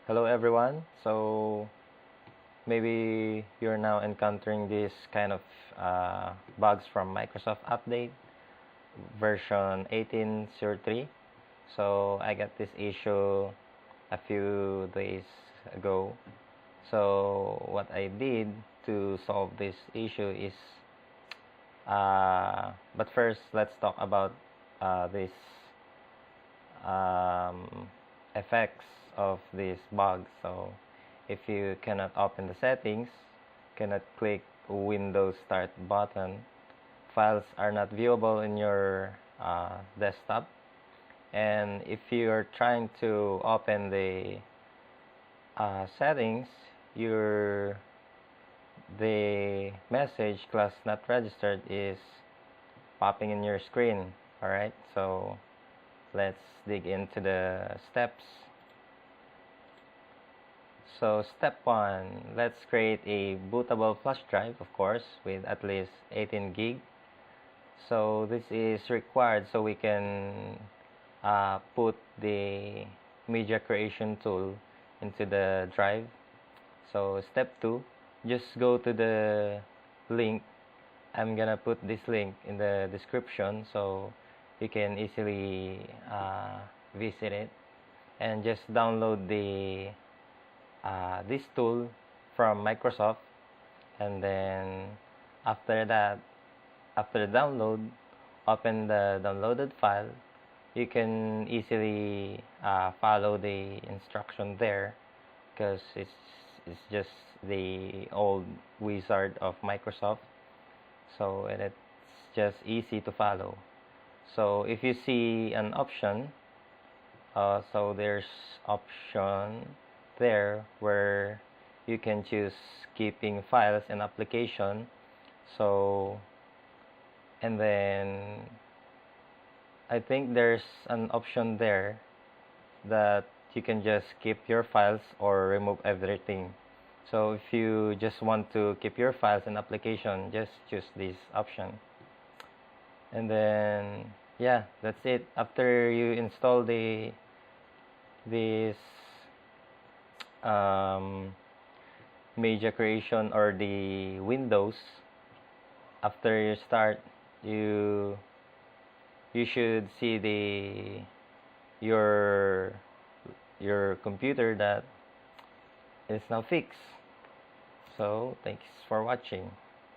Hello everyone. So maybe you're now encountering this kind of bugs from Microsoft Update version 18.03. So I got this issue a few days ago. So what I did to solve this issue is, but first let's talk about this effects of this bug. So if you cannot open the settings, cannot click Windows Start button, files are not viewable in your desktop, and if you're trying to open the settings, the message class not registered is popping in your screen. Alright, so let's dig into the steps. So step 1, let's create a bootable flash drive, of course, with at least 18 gig. So this is required so we can put the media creation tool into the drive. So step 2, just go to the link. I'm gonna put this link in the description so you can easily visit it, and just download this tool from Microsoft. And then after that, after the download, open the downloaded file. You can easily follow the instruction there, because it's just the old wizard of Microsoft, so it's just easy to follow. So if you see an option, so there's option there where you can choose keeping files and application. So, and then I think there's an option there that you can just keep your files or remove everything. So if you just want to keep your files and application, just choose this option. And then yeah, that's it. After you install this media creation or the Windows, after you start, you should see your computer that is now fixed. So thanks for watching.